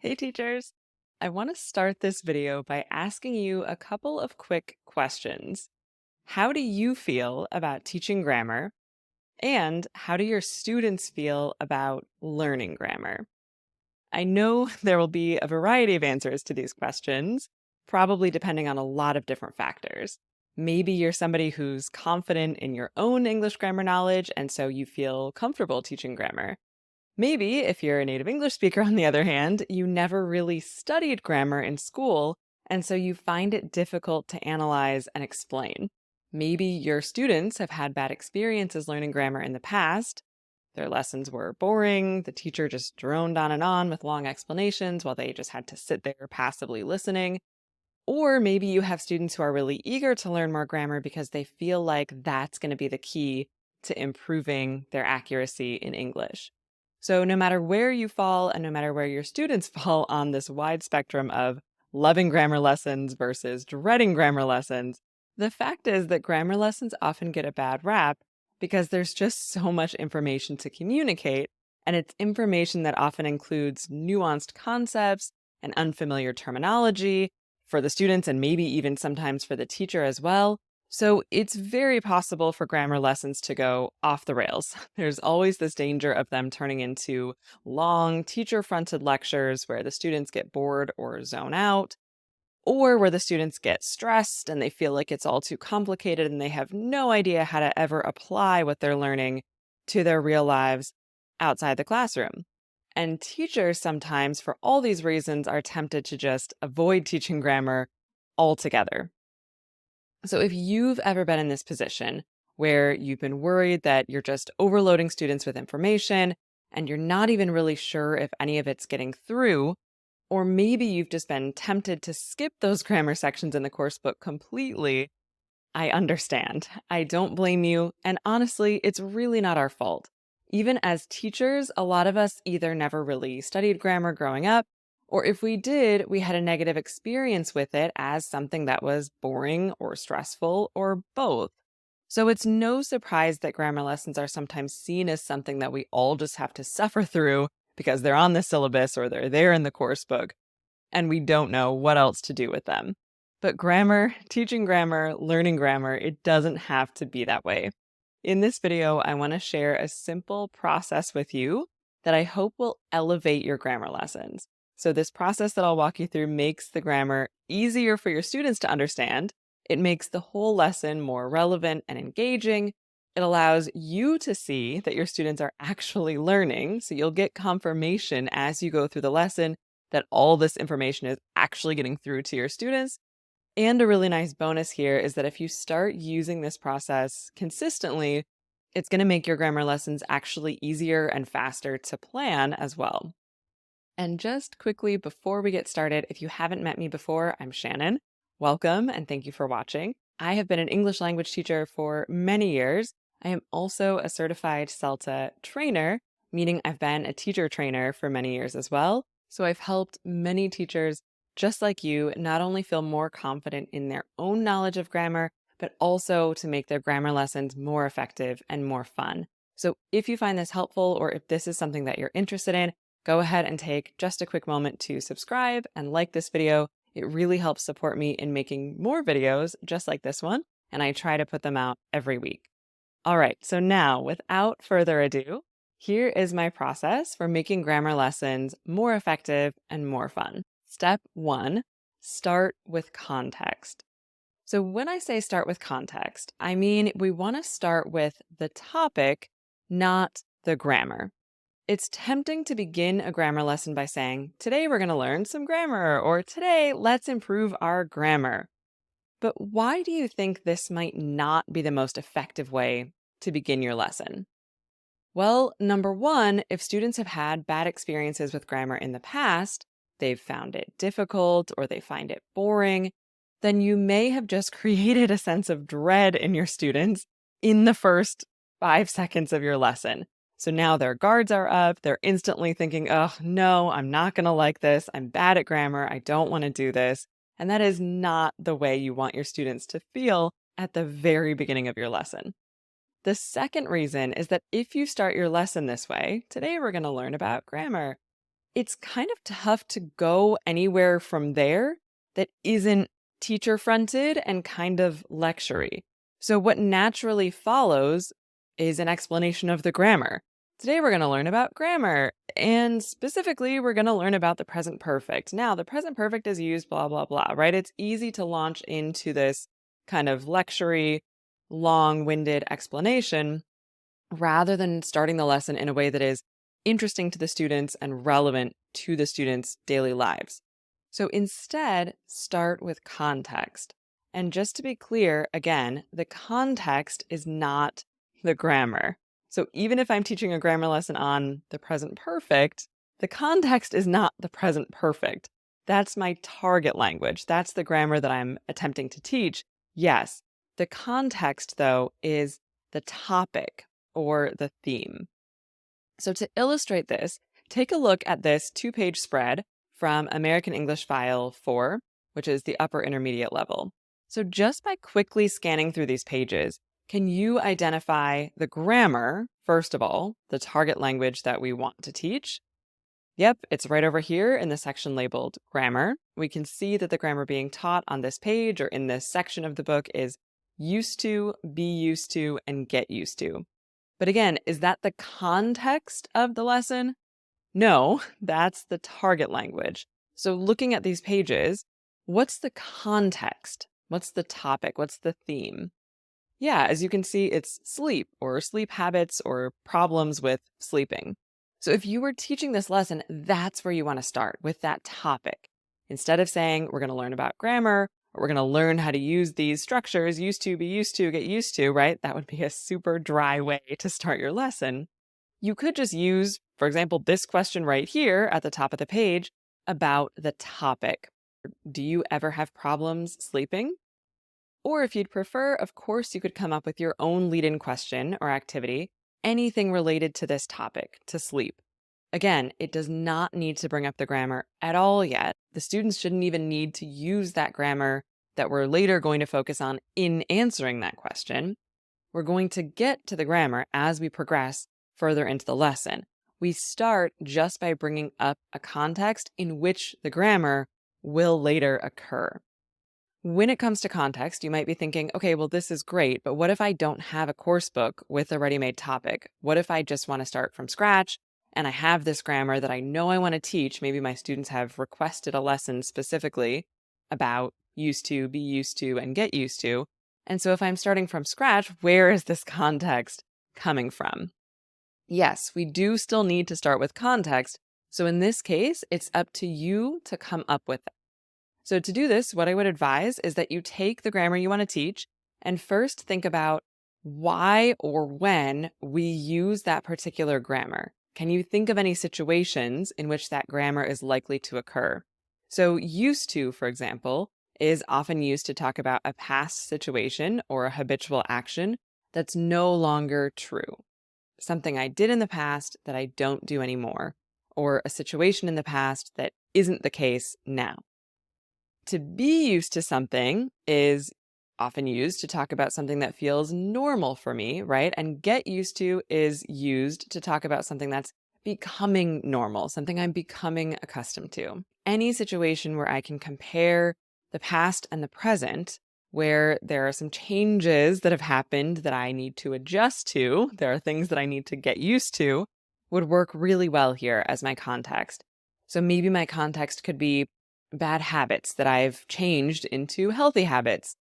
Hey teachers! I want to start this video by asking you a couple of quick questions. How do you feel about teaching grammar? And how do your students feel about learning grammar? I know there will be a variety of answers to these questions, probably depending on a lot of different factors. Maybe you're somebody who's confident in your own English grammar knowledge, and so you feel comfortable teaching grammar. Maybe, if you're a native English speaker, on the other hand, you never really studied grammar in school, and so you find it difficult to analyze and explain. Maybe your students have had bad experiences learning grammar in the past. Their lessons were boring, the teacher just droned on with long explanations while they just had to sit there passively listening. Or maybe you have students who are really eager to learn more grammar because they feel like that's going to be the key to improving their accuracy in English. So, no matter where you fall and no matter where your students fall on this wide spectrum of loving grammar lessons versus dreading grammar lessons, the fact is that grammar lessons often get a bad rap because there's just so much information to communicate, and it's information that often includes nuanced concepts and unfamiliar terminology for the students and maybe even sometimes for the teacher as well. So it's very possible for grammar lessons to go off the rails. There's always this danger of them turning into long teacher-fronted lectures where the students get bored or zone out, or where the students get stressed and they feel like it's all too complicated and they have no idea how to ever apply what they're learning to their real lives outside the classroom. And teachers sometimes, for all these reasons, are tempted to just avoid teaching grammar altogether. So if you've ever been in this position where you've been worried that you're just overloading students with information and you're not even really sure if any of it's getting through, or maybe you've just been tempted to skip those grammar sections in the course book completely, I understand. I don't blame you. And honestly, it's really not our fault. Even as teachers, a lot of us either never really studied grammar growing up, or if we did, we had a negative experience with it as something that was boring or stressful or both. So it's no surprise that grammar lessons are sometimes seen as something that we all just have to suffer through because they're on the syllabus or they're there in the course book, and we don't know what else to do with them. But grammar, teaching grammar, learning grammar, it doesn't have to be that way. In this video, I want to share a simple process with you that I hope will elevate your grammar lessons. So this process that I'll walk you through makes the grammar easier for your students to understand. It makes the whole lesson more relevant and engaging. It allows you to see that your students are actually learning, so you'll get confirmation as you go through the lesson that all this information is actually getting through to your students. And a really nice bonus here is that if you start using this process consistently, it's going to make your grammar lessons actually easier and faster to plan as well. And just quickly before we get started, if you haven't met me before, I'm Shannon. Welcome and thank you for watching. I have been an English language teacher for many years. I am also a certified CELTA trainer, meaning I've been a teacher trainer for many years as well. So I've helped many teachers just like you not only feel more confident in their own knowledge of grammar, but also to make their grammar lessons more effective and more fun. So if you find this helpful or if this is something that you're interested in, go ahead and take just a quick moment to subscribe and like this video. It really helps support me in making more videos just like this one, and I try to put them out every week. All right, so now without further ado, here is my process for making grammar lessons more effective and more fun. Step 1, start with context. So when I say start with context, I mean we want to start with the topic, not the grammar. It's tempting to begin a grammar lesson by saying, today we're going to learn some grammar, or today let's improve our grammar. But why do you think this might not be the most effective way to begin your lesson? Well, number one, if students have had bad experiences with grammar in the past, they've found it difficult or they find it boring, then you may have just created a sense of dread in your students in the first 5 seconds of your lesson. So now their guards are up. They're instantly thinking, oh, no, I'm not going to like this. I'm bad at grammar. I don't want to do this. And that is not the way you want your students to feel at the very beginning of your lesson. The second reason is that if you start your lesson this way, today we're going to learn about grammar, it's kind of tough to go anywhere from there that isn't teacher fronted and kind of lectury. So, what naturally follows is an explanation of the grammar. Today, we're going to learn about grammar, and specifically, we're going to learn about the present perfect. Now, the present perfect is used, blah, blah, blah, right? It's easy to launch into this kind of lectury, long winded explanation rather than starting the lesson in a way that is interesting to the students and relevant to the students' daily lives. So instead, start with context. And just to be clear, again, the context is not the grammar. So even if I'm teaching a grammar lesson on the present perfect, the context is not the present perfect. That's my target language. That's the grammar that I'm attempting to teach. Yes. The context, though, is the topic or the theme. So to illustrate this, take a look at this 2-page spread from American English File 4, which is the upper intermediate level. So just by quickly scanning through these pages, can you identify the grammar, first of all, the target language that we want to teach? Yep, it's right over here in the section labeled grammar. We can see that the grammar being taught on this page or in this section of the book is used to, be used to, and get used to. But again, is that the context of the lesson? No, that's the target language. So looking at these pages, what's the context? What's the topic? What's the theme? Yeah, as you can see, it's sleep or sleep habits or problems with sleeping. So if you were teaching this lesson, that's where you want to start, with that topic. Instead of saying, we're going to learn about grammar, or we're going to learn how to use these structures, used to, be used to, get used to, right? That would be a super dry way to start your lesson. You could just use, for example, this question right here at the top of the page about the topic. Do you ever have problems sleeping? Or if you'd prefer, of course, you could come up with your own lead-in question or activity, anything related to this topic, to sleep. Again, it does not need to bring up the grammar at all yet. The students shouldn't even need to use that grammar that we're later going to focus on in answering that question. We're going to get to the grammar as we progress further into the lesson. We start just by bringing up a context in which the grammar will later occur. When it comes to context, you might be thinking, okay, well, this is great, but what if I don't have a course book with a ready-made topic? What if I just want to start from scratch and I have this grammar that I know I want to teach? Maybe my students have requested a lesson specifically about used to, be used to, and get used to. And so if I'm starting from scratch, where is this context coming from? Yes, we do still need to start with context. So in this case, it's up to you to come up with it. So to do this, what I would advise is that you take the grammar you want to teach and first think about why or when we use that particular grammar. Can you think of any situations in which that grammar is likely to occur? So used to, for example, is often used to talk about a past situation or a habitual action that's no longer true. Something I did in the past that I don't do anymore, or a situation in the past that isn't the case now. To be used to something is often used to talk about something that feels normal for me, right? And get used to is used to talk about something that's becoming normal, something I'm becoming accustomed to. Any situation where I can compare the past and the present, where there are some changes that have happened that I need to adjust to, there are things that I need to get used to, would work really well here as my context. So maybe my context could be bad habits that I've changed into healthy habits.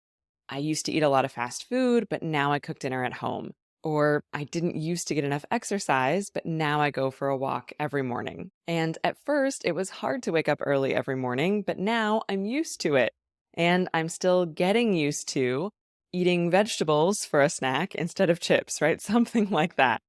I used to eat a lot of fast food, but now I cook dinner at home. Or I didn't used to get enough exercise, but now I go for a walk every morning. And at first, it was hard to wake up early every morning, but now I'm used to it. And I'm still getting used to eating vegetables for a snack instead of chips, right? Something like that.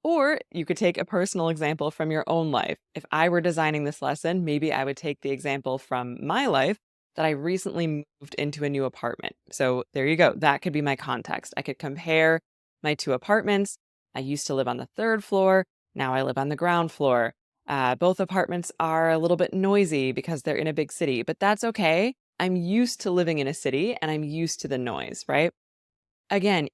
Or you could take a personal example from your own life. If I were designing this lesson, maybe I would take the example from my life that I recently moved into a new apartment. So there you go. That could be my context. I could compare my two apartments. I used to live on the 3rd floor. Now I live on the ground floor. Both apartments are a little bit noisy because they're in a big city, but that's okay. I'm used to living in a city and I'm used to the noise, right? Again,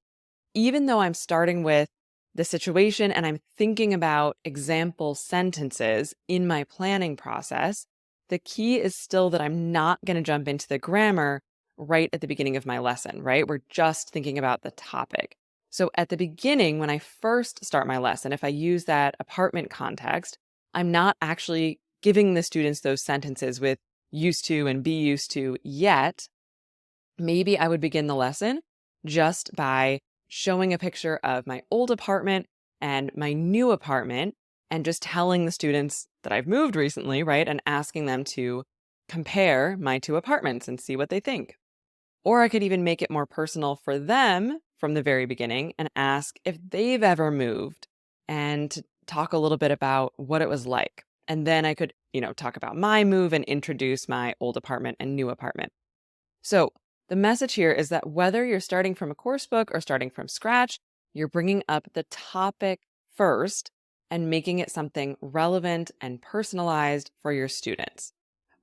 even though I'm starting with the situation and I'm thinking about example sentences in my planning process, the key is still that I'm not going to jump into the grammar right at the beginning of my lesson, right? We're just thinking about the topic. So at the beginning, when I first start my lesson, if I use that apartment context, I'm not actually giving the students those sentences with used to and be used to yet. Maybe I would begin the lesson just by showing a picture of my old apartment and my new apartment and just telling the students that I've moved recently, right? And asking them to compare my two apartments and see what they think. Or I could even make it more personal for them from the very beginning and ask if they've ever moved and to talk a little bit about what it was like. And then I could, talk about my move and introduce my old apartment and new apartment. So the message here is that whether you're starting from a course book or starting from scratch, you're bringing up the topic first and making it something relevant and personalized for your students.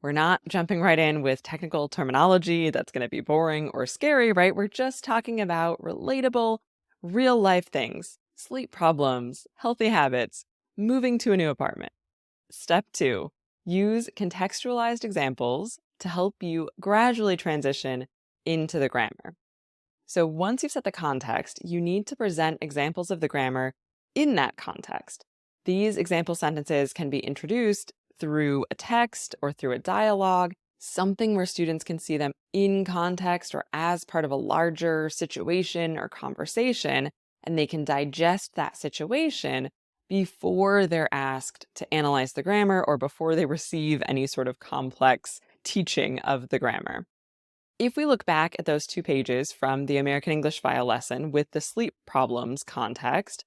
We're not jumping right in with technical terminology that's going to be boring or scary, right? We're just talking about relatable, real life things, sleep problems, healthy habits, moving to a new apartment. Step 2, use contextualized examples to help you gradually transition into the grammar. So once you've set the context, you need to present examples of the grammar in that context. These example sentences can be introduced through a text or through a dialogue, something where students can see them in context or as part of a larger situation or conversation, and they can digest that situation before they're asked to analyze the grammar or before they receive any sort of complex teaching of the grammar. If we look back at those 2 pages from the American English file lesson with the sleep problems context,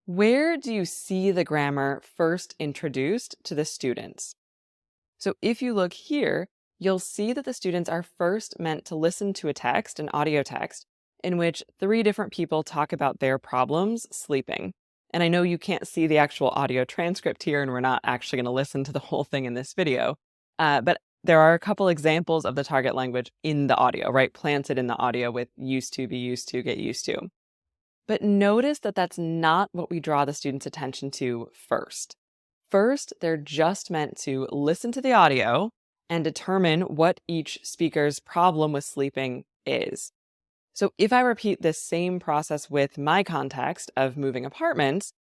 where do you see the grammar first introduced to the students? So if you look here, you'll see that the students are first meant to listen to a text, an audio text, in which 3 different people talk about their problems sleeping. And I know you can't see the actual audio transcript here, and we're not actually going to listen to the whole thing in this video. But there are a couple examples of the target language in the audio, right? Planted in the audio with used to, be used to, get used to. But notice that that's not what we draw the students' attention to first. First, they're just meant to listen to the audio and determine what each speaker's problem with sleeping is. So if I repeat this same process with my context of moving apartments,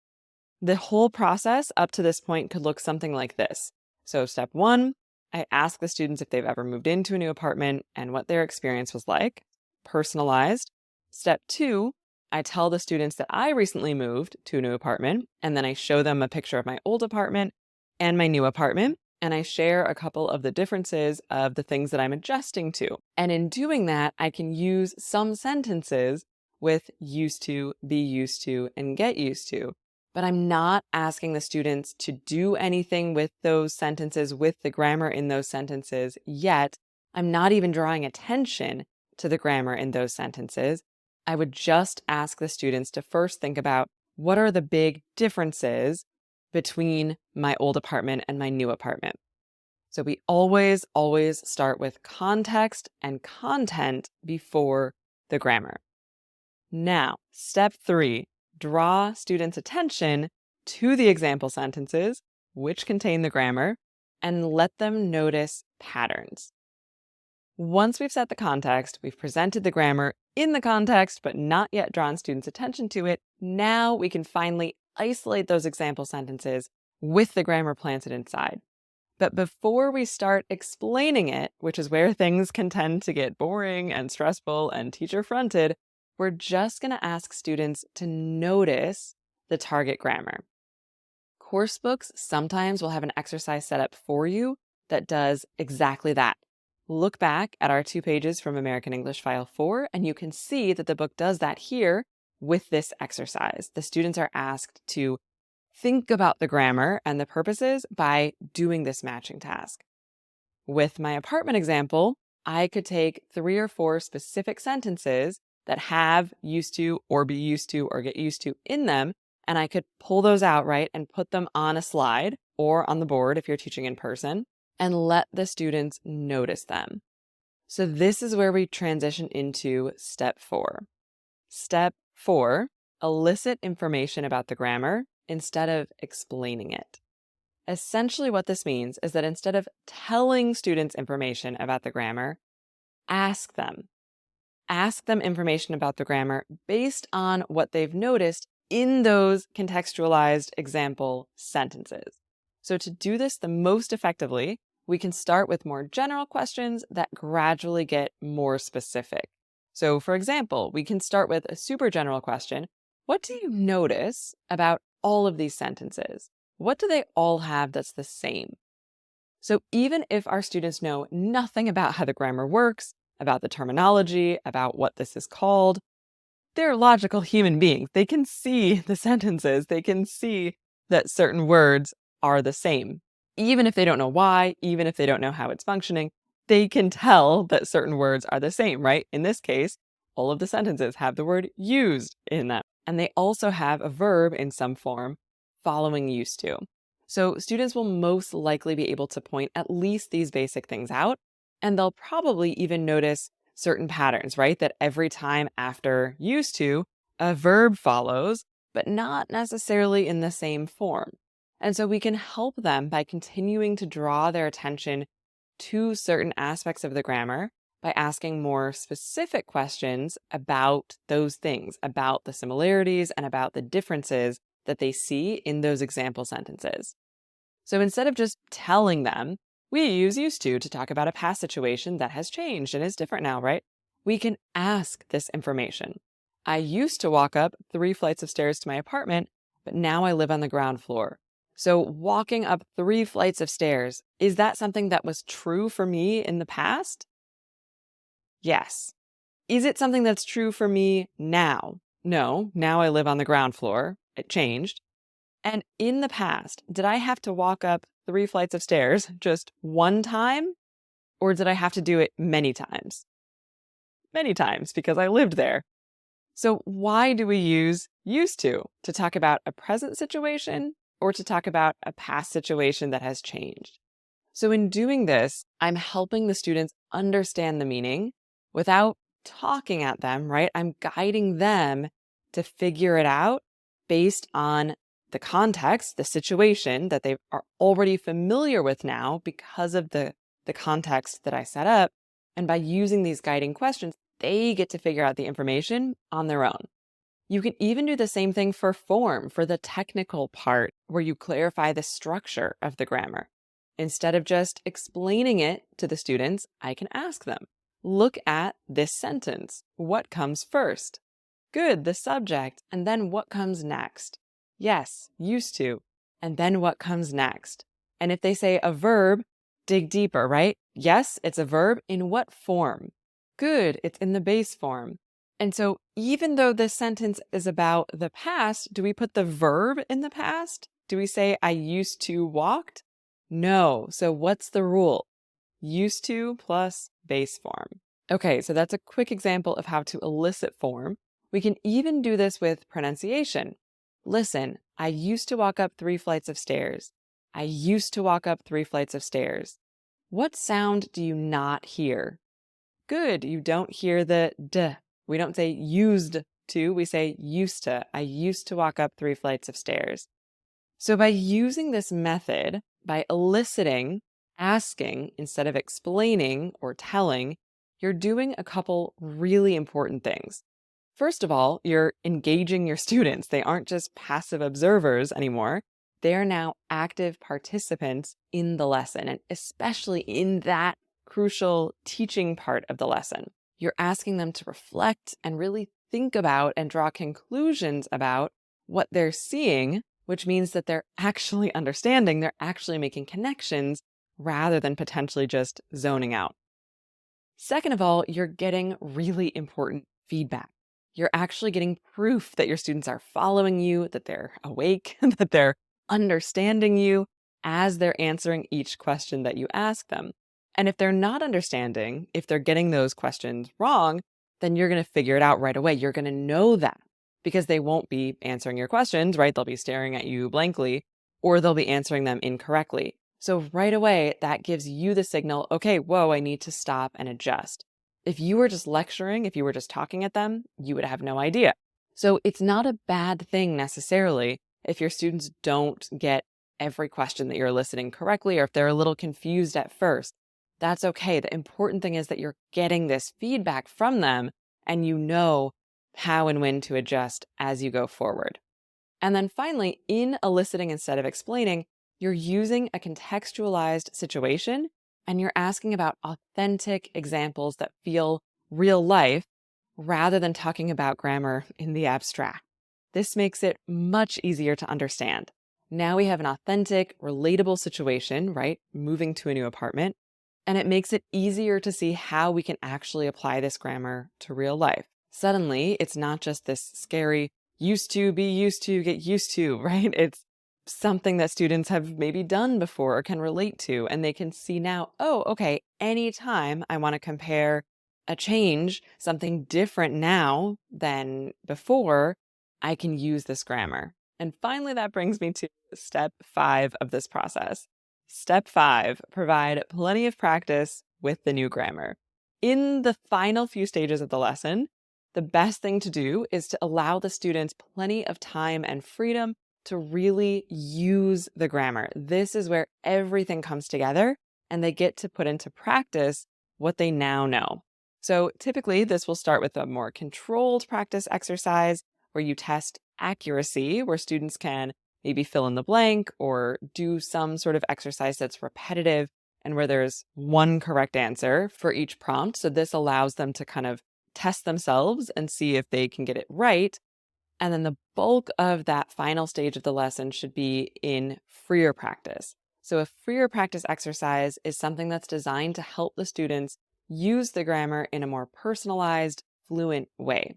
the whole process up to this point could look something like this. So step 1, I ask the students if they've ever moved into a new apartment and what their experience was like, personalized. Step 2, I tell the students that I recently moved to a new apartment, and then I show them a picture of my old apartment and my new apartment, and I share a couple of the differences of the things that I'm adjusting to. And in doing that, I can use some sentences with used to, be used to, and get used to. But I'm not asking the students to do anything with those sentences, with the grammar in those sentences yet. I'm not even drawing attention to the grammar in those sentences. I would just ask the students to first think about what are the big differences between my old apartment and my new apartment. So we always start with context and content before the grammar. Now, step 3, draw students' attention to the example sentences, which contain the grammar, and let them notice patterns. Once we've set the context, we've presented the grammar in the context, but not yet drawn students' attention to it, now we can finally isolate those example sentences with the grammar planted inside. But before we start explaining it, which is where things can tend to get boring and stressful and teacher-fronted, we're just going to ask students to notice the target grammar. Course books sometimes will have an exercise set up for you that does exactly that. Look back at our 2 pages from American English File 4, and you can see that the book does that here with this exercise. The students are asked to think about the grammar and the purposes by doing this matching task. With my apartment example, I could take 3 or 4 specific sentences that have used to or be used to or get used to in them, and I could pull those out, right, and put them on a slide or on the board if you're teaching in person, and let the students notice them. So this is where we transition into step 4. Step 4 elicit information about the grammar instead of explaining it. Essentially, what this means is that instead of telling students information about the grammar, ask them. Ask them information about the grammar based on what they've noticed in those contextualized example sentences. So to do this the most effectively, we can start with more general questions that gradually get more specific. So for example, we can start with a super general question. What do you notice about all of these sentences? What do they all have that's the same? So even if our students know nothing about how the grammar works, about the terminology, about what this is called, they're logical human beings. They can see the sentences. They can see that certain words are the same. Even if they don't know why, even if they don't know how it's functioning, they can tell that certain words are the same, right? In this case, all of the sentences have the word used in them. And they also have a verb in some form following used to. So students will most likely be able to point at least these basic things out, and they'll probably even notice certain patterns, right? That every time after used to, a verb follows, but not necessarily in the same form. And so we can help them by continuing to draw their attention to certain aspects of the grammar by asking more specific questions about those things, about the similarities and about the differences that they see in those example sentences. So instead of just telling them, we use used to talk about a past situation that has changed and is different now, right? We can ask this information. I used to walk up 3 flights of stairs to my apartment, but now I live on the ground floor. So walking up 3 flights of stairs, is that something that was true for me in the past? Yes. Is it something that's true for me now? No, now I live on the ground floor. It changed. And in the past, did I have to walk up 3 flights of stairs just one time? Or did I have to do it many times? Many times, because I lived there. So why do we use used to talk about a present situation or to talk about a past situation that has changed? So in doing this, I'm helping the students understand the meaning without talking at them, right? I'm guiding them to figure it out based on the context, the situation that they are already familiar with now because of the context that I set up. And by using these guiding questions, they get to figure out the information on their own. You can even do the same thing for form, for the technical part where you clarify the structure of the grammar. Instead of just explaining it to the students, I can ask them, look at this sentence. What comes first? Good, the subject. And then what comes next? Yes, used to. And then what comes next? And if they say a verb, dig deeper, right? Yes, it's a verb. In what form? Good, it's in the base form. And so even though this sentence is about the past, do we put the verb in the past? Do we say, I used to walked? No. So what's the rule? Used to plus base form. Okay, so that's a quick example of how to elicit form. We can even do this with pronunciation. Listen, I used to walk up 3 flights of stairs. I used to walk up 3 flights of stairs. What sound do you not hear? Good, you don't hear the d. We don't say used to, we say used to. I used to walk up 3 flights of stairs. So by using this method, by eliciting, asking instead of explaining or telling, you're doing a couple really important things. First of all, you're engaging your students. They aren't just passive observers anymore. They are now active participants in the lesson, and especially in that crucial teaching part of the lesson. You're asking them to reflect and really think about and draw conclusions about what they're seeing, which means that they're actually understanding, they're actually making connections rather than potentially just zoning out. Second of all, you're getting really important feedback. You're actually getting proof that your students are following you, that they're awake, that they're understanding you as they're answering each question that you ask them. And if they're not understanding, if they're getting those questions wrong, then you're going to figure it out right away. You're going to know that because they won't be answering your questions, right? They'll be staring at you blankly, or they'll be answering them incorrectly. So right away, that gives you the signal, okay, whoa, I need to stop and adjust. If you were just lecturing, if you were just talking at them, you would have no idea. So it's not a bad thing necessarily if your students don't get every question that you're eliciting correctly, or if they're a little confused at first. That's okay. The important thing is that you're getting this feedback from them and you know how and when to adjust as you go forward. And then finally, in eliciting instead of explaining, you're using a contextualized situation and you're asking about authentic examples that feel real life rather than talking about grammar in the abstract. This makes it much easier to understand. Now we have an authentic, relatable situation, right? Moving to a new apartment. And it makes it easier to see how we can actually apply this grammar to real life. Suddenly, it's not just this scary used to, be used to, get used to, right? It's something that students have maybe done before or can relate to. And they can see now, oh, okay, anytime I want to compare a change, something different now than before, I can use this grammar. And finally, that brings me to step 5 of this process. Step 5, provide plenty of practice with the new grammar. In the final few stages of the lesson, the best thing to do is to allow the students plenty of time and freedom to really use the grammar. This is where everything comes together and they get to put into practice what they now know. So typically, this will start with a more controlled practice exercise where you test accuracy, where students can maybe fill in the blank or do some sort of exercise that's repetitive and where there's one correct answer for each prompt. So this allows them to kind of test themselves and see if they can get it right. And then the bulk of that final stage of the lesson should be in freer practice. So a freer practice exercise is something that's designed to help the students use the grammar in a more personalized, fluent way.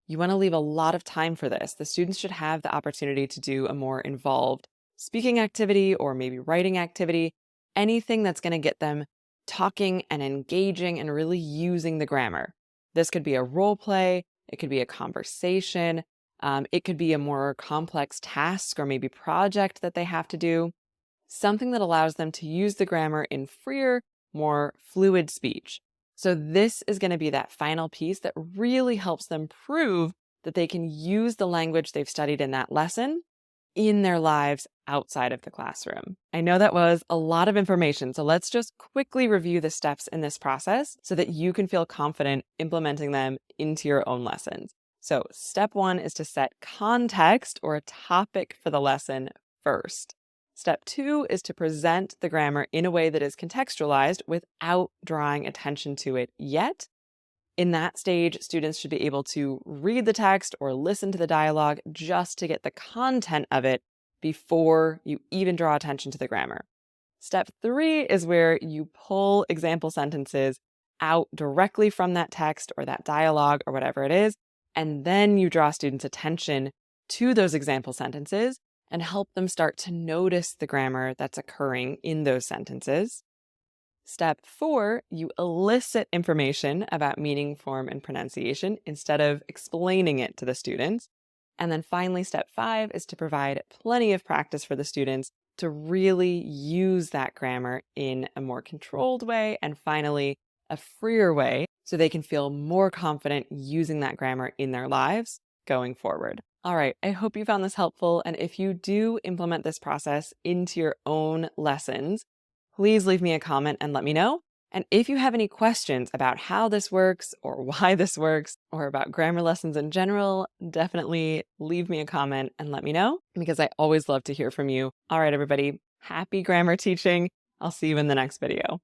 You want to leave a lot of time for this. The students should have the opportunity to do a more involved speaking activity or maybe writing activity, anything that's going to get them talking and engaging and really using the grammar. This could be a role play, it could be a conversation, it could be a more complex task or maybe project that they have to do, something that allows them to use the grammar in freer, more fluid speech. So this is going to be that final piece that really helps them prove that they can use the language they've studied in that lesson in their lives outside of the classroom. I know that was a lot of information, so let's just quickly review the steps in this process so that you can feel confident implementing them into your own lessons. So step 1 is to set context or a topic for the lesson first. Step 2 is to present the grammar in a way that is contextualized without drawing attention to it yet. In that stage, students should be able to read the text or listen to the dialogue just to get the content of it before you even draw attention to the grammar. Step 3 is where you pull example sentences out directly from that text or that dialogue or whatever it is, and then you draw students' attention to those example sentences and help them start to notice the grammar that's occurring in those sentences. Step 4, you elicit information about meaning, form, and pronunciation instead of explaining it to the students. And then finally, step 5 is to provide plenty of practice for the students to really use that grammar in a more controlled way and finally a freer way so they can feel more confident using that grammar in their lives going forward. All right, I hope you found this helpful. And if you do implement this process into your own lessons, please leave me a comment and let me know. And if you have any questions about how this works or why this works or about grammar lessons in general, definitely leave me a comment and let me know because I always love to hear from you. All right, everybody, happy grammar teaching. I'll see you in the next video.